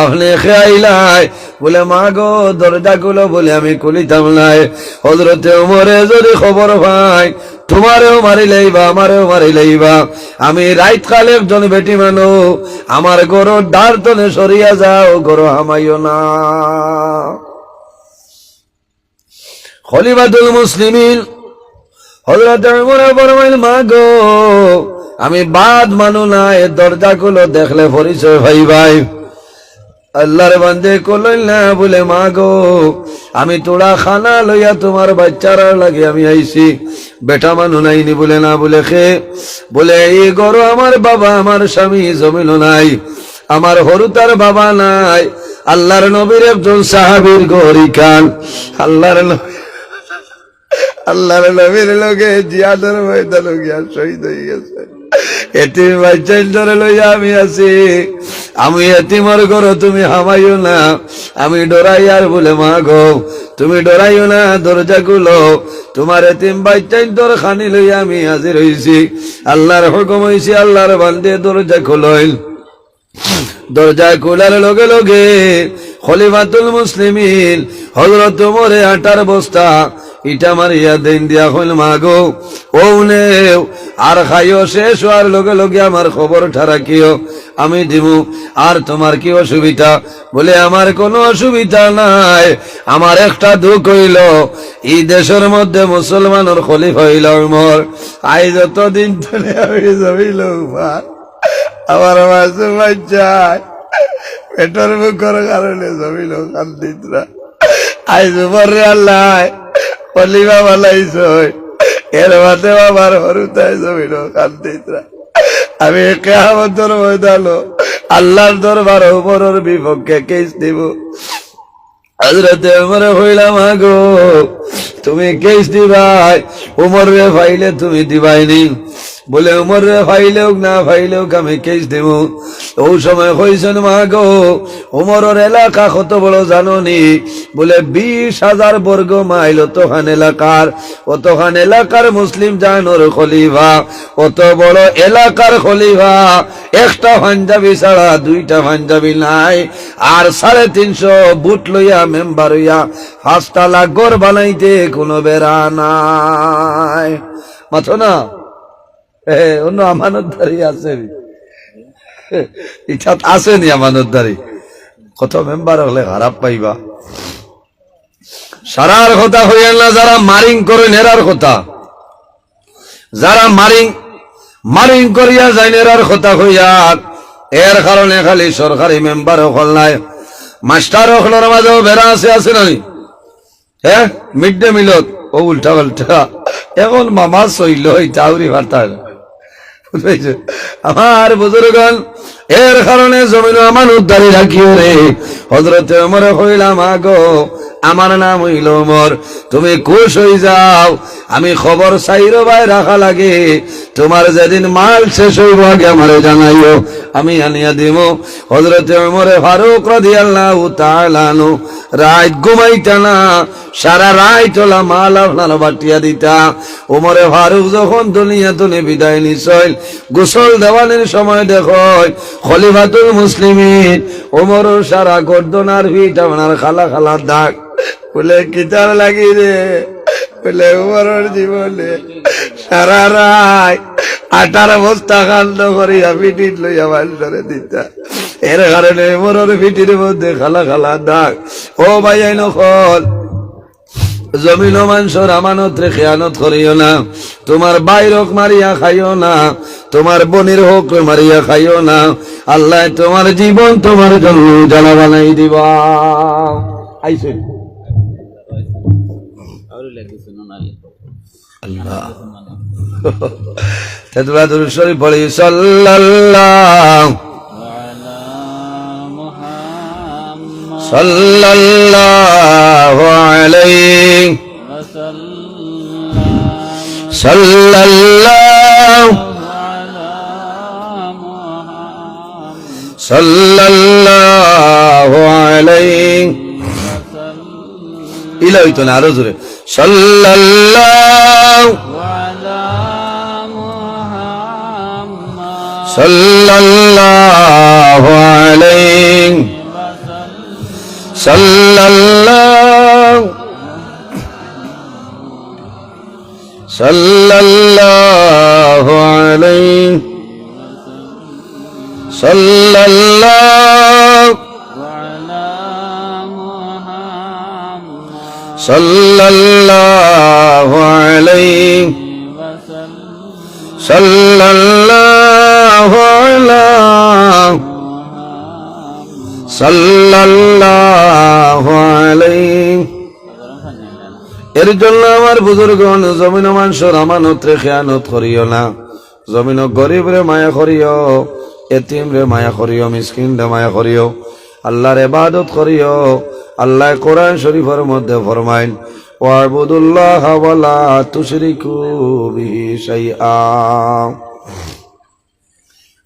[SPEAKER 1] আপনি খেয়াইলাই বলে মা গো দরজা খুলো বলে আমি খুলিতাম নাই হযরত ওমরে যদি খবর পাই তোমারেও মারি লইবা আমারেও মারি লইবা আমি রাইত কালে একজন বেটি মানু আমার গরুর দ্বার তলে সরিয়া যাও গরু হামাইও না খলিফাতুল মুসলিমিন হযরত ওমর ফরমাইল মা গো আমি বাদ মানু না এ দরজা খুলো দেখলে পরিচয় ভাই ভাই আল্লাহর বান্দে কইল না বলে মা গো আমি তোড়া খানা লইয়া তোমার বাচ্চারা লাগে আমি আইছি বেটা মানু নাইনি বলে না বলে খে বলে এই গরু আমার বাবা আমার স্বামী জমিল নাই আমার হরুতার বাবা নাই আল্লাহর নবীর একজন সাহাবীর গরি খান আল্লাহর নবীর লগে জিয়াদের ময়দানে গিয়া শহীদ হয়ে গেছে এতিম বাচ্চাই ধরে লইয়া আমি আছি আমি এতিমর ঘরে তুমি হামাইও না আমি ডরাই আর বলে মা গো তুমি ডরাইও না দরজা খুলো তোমার এতিম বাচ্চাই তোর খানি লইয়া আমি হাজির হইছি আল্লাহর হুকুম হইছে আল্লাহর বান্দে দরজা খুলইল দরজা খোলার লগে লগে খলিফাতুল মুসলিমিন হযরত ওমরে আটার বস্তা ইটা মারিয়া দেন দিয়া হইল মা গো ওনে আর খাইও শেষ হওয়ার লগে লগে আমার খবর ঠারাকিও আমি দিমু আর তোমার কি অসুবিধা বলে আমার কোনো অসুবিধা নাই আমার একটা দুঃখ হইল এই দেশের মধ্যে মুসলমানের খলিফা হইল ওমর আই যতদিন ধরে আমি জমিল আমার মাসে বাচ্চায় পেটের মুখের কারণে জমিল কান্দিতরা আইজ পরে আল্লাহ খলিফা বানাইছ এর মাঝে আমার হরুতায় জমিল কান্দিতরা আমি কিয়ামতের ময়দানে আল্লাহর দরবার ওমরের বিপক্ষে কেস দিব হযরত ওমর কইলা মা গো তুমি কেস দিবাই ওমর রে ফাইলে তুমি দিবাইনি বলে ওমর রে ফাইলেও না ফাইলেও আমি কেস দেব ওই সময় কইছেন মা গো ওমরের এলাকা কত বড় জানোনি বলে 20,000 বর্গ মাইল অতখান এলাকার মুসলিম জানোর খলিফা অত বড় এলাকার খলিফা একটা পাঞ্জাবি ছাড়া দুইটা পাঞ্জাবি নাই আর 350 বুট লইয়া মেম্বার হইয়া 5 তালা ঘর বানাইতে কোনো বেড়া নাই মাথো না অন্য আমানতদারি আছে ইচ্ছা আসেনি আমানতদারি কত মেম্বার হলে খারাপ পাইবা সারার কথা হইয়া না যারা মারিং করে নেরার কথা যারা মারিং করিয়া যায় নেরার কথা হইয়া এর কারণে খালি সরকারি মেম্বার হল নাই মাস্টার হলের মাঝেও বেড়া আছে নানি হ্যাঁ মিড ডে মিলত ও উল্টা পাল্টা এখন মামা সইল চাউরি ভাতা আমার বুজুর্গণ এর কারণে জমিন আমানতদারি রাখিও রে হযরত ওমর কইলা মা গো আমার নাম হইল ওমর, তুমি খুশ হয়ে যাও, আমি খবর চাইরো ভাই রাখা লাগে, তোমার যেদিন মাল শেষ হইব আগে আমারে জানাইও, আমি আনিয়া দিব। হযরতে ওমরে ফারুক রাদিয়াল্লাহু তাআলা আনহু রাত ঘুমাইতা না, সারা রাত চলা মাল আপনার বাটিয়া দিতা। ওমরে ফারুক যখন দুনিয়া তুলে বিদায় নিছল, গোসল দেওয়ানের সময় দেখো খলিফাতুল মুসলিমিন ওমর সারা গর্দনার ভিট আপনার খালা খালা দাগ। বলে কিতার লাগি রে? বলে ওমরের জীবনে সারা রাত আটার বস্তা কান্দ করিয়া পিঠিত লইয়া বাসরে দিতা, এর কারণে ওমরের পিঠির মধ্যে খালা খালা দাগ। ও ভাই নকল, জমিন ও মানুষের আমানত রে খেয়ানত করিও না, তোমার বাইরক মারিয়া খাইও না, তোমার বোনের হোক মারিয়া খাইও না, আল্লাহ তোমার জীবন তোমার জন্য জ্বালা বানাই দিবা। আইসে আল্লাহ তোমরা দুরূদ শরীফ পড়ি, সাল্লাল্লাহু সাল্লাল্লাহু আলাইহি সাল্লাল্লাহু সাল্লাল্লাহু আলাইহি ইলা হইতো না, আরো জোরে সাল্লাল্লাহু সাল্লাল্লাহু আলাইহি সাল্লাল্লাহু সাল্লাল্লাহু আলাইহি সাল্লাল্লাহু সাল্লাল্লাহু আলাইহি সাল্লাল্লাহু আলাইহি সাল্লাল্লাহু আলাইহি। এর জন্য আমার বুজুর্গণ, জমিন মানুষের আমানত রে খেয়ানত করিও না, জমিন গরিব রে মায়া করিও, এতিম রে মায়া করিও, মিসকিন রে মায়া করিও, আল্লাহর ইবাদত করিও। আল্লাহ কোরআন শরীফের মধ্যে ফরমাইন, ওয়াবুদুল্লাহ ওয়ালা তুশরিকু বিহি শাইআ।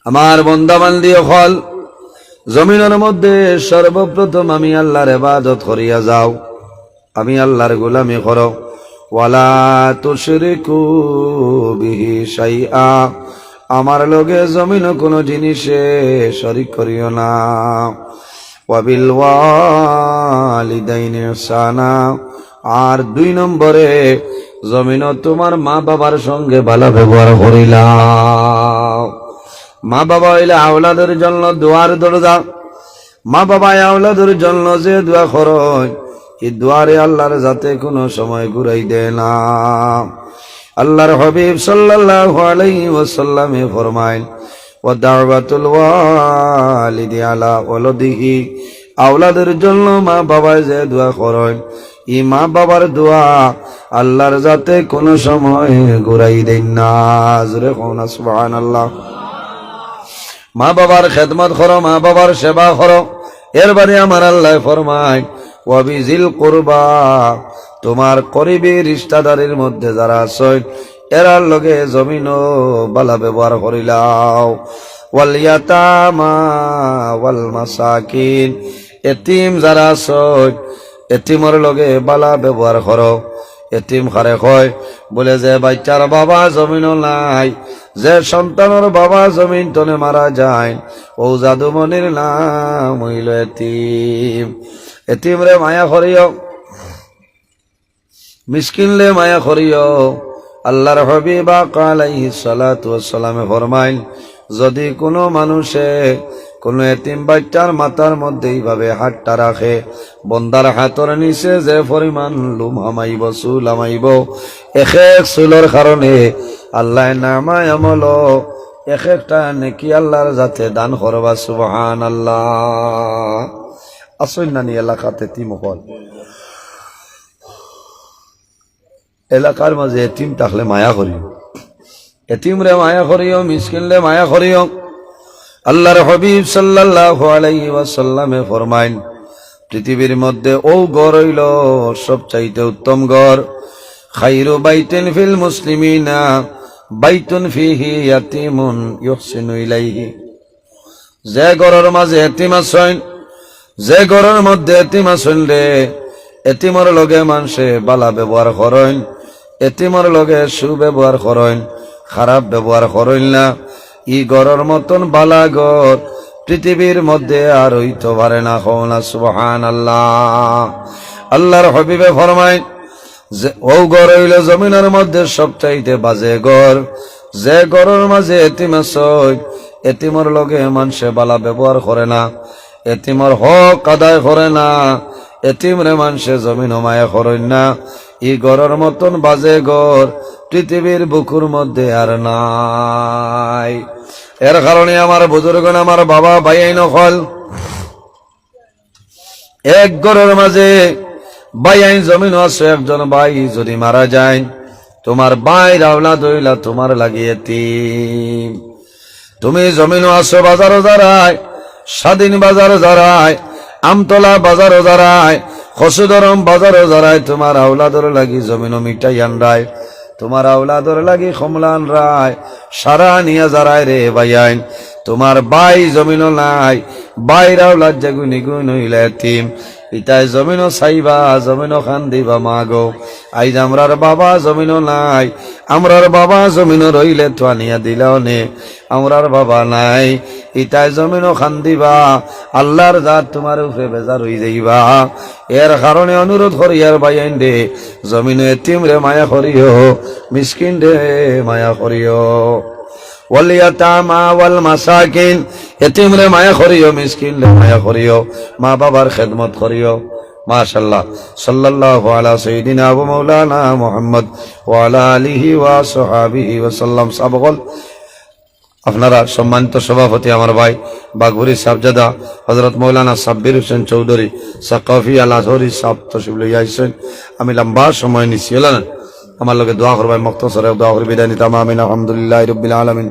[SPEAKER 1] আমার বান্দা বান্দি হল, জমিনের মধ্যে সর্বপ্রথম আমি আল্লাহর ইবাদত করিয়া যাও, আমি আল্লাহর গোলামি করো। ওয়ালা তুশরিকু বিহি শাইআ, আমার লগে জমিন কোনো জিনিসে শরীক করিও না। ওয়াবিল ওয়ালিদাইনি ইহসানা, আর 2 নম্বরে জমিন তোমার মা বাবার সঙ্গে ভালো ব্যবহার করিলাম। মা বাবা হইলে আওলাদের জন্য দোয়ার দরজা, মা বাবা আওলাদের জন্য যে দোয়া করয়, এই দোয়ারে আল্লাহর যাতে কোনো সময় ঘুরাই দেয় না। আল্লাহর হাবিব সাল্লাল্লাহু আলাইহি ওয়াসাল্লামে ফরমাইন, ওয়া দাওয়াতুল ওয়ালিদি আলা ওয়ালাদিহি, আওলাদের জন্য মা বাবা যে দোয়া করেন, এই মা বাবার দোয়া আল্লাহর যাতে কোনো সময় ঘুরাই দেন না। জোরে কোন সুবহানাল্লাহ। মা বাবার খেদমত করো, মা বাবার সেবা করো। এরবারে আমার আল্লাহ ফরমায়, ওয়া বিজিল কুরবা, তোমার করিবি রিশতাদারের মধ্যে যারা আছে এরার লগে জমিনও বালা ব্যবহার করিলাও। ওয়াল ইয়াতামা ওয়াল মাসাকিন, এতিম যারা আছে এতিমর লগে বালা ব্যবহার করো। এতিম খারে কয়, বলে যে বাচ্চার বাবা জমিনও নাই, যে সন্তানের বাবা জমিন তনে মারা যায়, ও জাদুমনির নাম হইল এতিম। এতিম রে মায়া করিও, মিসকিন রে মায়া করিও। আল্লাহর হাবিব আলাইহিস সালাতু ওয়াস সালামে ফরমাইন, যদি কোনো মানুষে কোন এতিম বাচ্চার মাথার মধ্যে এইভাবে হাতটা রাখে, বন্দার হাতের নিচে যে পরিমাণ লুম হামাইব, চুল হামাইব, এক এক চুলের কারণে আল্লাহ নামায় আমল এক একটা নেকি আল্লাহর যাতে দান করবা। সুবহানাল্লাহ। আসল নানি এলাকাতে এতিম হল, এলাকার মাঝে এতিম থাকলে মায়া করিও, এতিম রে মায়া করিও, মিসকিন রে মায়া করিও। আল্লাহর হাবিব সাল্লাল্লাহু আলাইহি ওয়াসাল্লামে ফরমাইন, পৃথিবীর মধ্যে ও ঘর হইল সবচাইতে উত্তম ঘর। খাইরু বাইতিন ফিল মুসলিমিনা বাইতুন ফিহি ইয়াতীমুন ইউহসিনু ইলাইহি। যে ঘরের মাঝে এতিম আছেন, যে ঘরের মধ্যে এতিম আছেন রে, এতিমর লগে মানুষে বালা ব্যবহার করেন, এতিমর লগে সুব্যবহার করেন, খারাপ ব্যবহার করেন না। ই ঘরের মতন বালা ঘর পৃথিবীর মধ্যে আর হইতে পারে না। কওনা সুবহানাল্লাহ। আল্লাহর হাবিবে ফরমায় যে ও ঘর হইল জমিনের মধ্যে সবচাইতে বাজে ঘর, যে ঘরের মাঝে এতিম আছে, এতিমর লগে মানুষে বালা ব্যবহার করে না, এতিমর হক আদায় করে না, এতিমরে মানুষে জমিন মায়া করেন না। ই ঘরের মতন বাজে ঘর পৃথিবীর বুকুর মধ্যে আর নাই। এর কারণে আমার বুজুর্গণ, আমার বাবা ভাই নকল, এক ঘরের মাঝে ভাই আইন জমিন আছে, একজন ভাই যদি মারা যায়, তোমার ভাই আওলাদ হইলা তোমার লাগিয়ে এতিম। তুমি জমিনও আছো, বাজারও দাঁড়ায়, স্বাধীন বাজারও দাঁড়ায়, আমতলা বাজারও দাঁড়ায়, খসুদরম বাজারও দাঁড়ায়, তোমার আওলাদর লাগি জমিনও মিটাই আনরায়, তোমার আওলাদর লাগি কমলান রায় সারা নিয়ে যারায় রে ভাইয়াইন। তোমার ভাই জমিনও নাই, বাইর আওলাদ যেগুনি গুণ হইলে এতিম, ইতাই জমিনও চাইবা, জমিনও খান দিবা মাগো। আইজ আমরার বাবা জমিনও নাই, আমরার বাবা জমিনও রইলে তো আনিয়া দিলাও নে, আমরার বাবা নাই, ইতাই জমিনও খান দিবা, আল্লাহর জাত তোমার উপরে বেজার হই যাইবা। এর কারণে অনুরোধ করি আর ভাইয়াইন রে, জমিনও এতিম রে মায়া করিও, মিসকিন রে মায়া করিও। ওয়াল ইয়াতামা ওয়াল মাসাকিন, এতিম রে মায়া করিও, মিসকিন রে মায়া করিও, মা বাবার খেদমত করিও। মাশাআল্লাহ। সাল্লাল্লাহু আলা সাইয়্যিদিনা ওয়া মাওলানা মুহাম্মদ ওয়া আলা আলিহি ওয়া সাহবিহি ওয়া সাল্লাম। সাবগল আপনারা সম্মানিত সভাপতি আমার ভাই বাগবুরি সাহেবজাদা হযরত মাওলানা সাব্বির হোসেন চৌধুরী সাকাফি আল আজহরি সাহেব তশরিফ লইয়া আইছেন। আমি লম্বা সময় নিছি, আমার লগে দোয়া করবাই, মুক্তসরে দোয়া করে বিদায় নিতাম। আমিন। আলহামদুলিল্লাহি রাব্বিল আলামিন।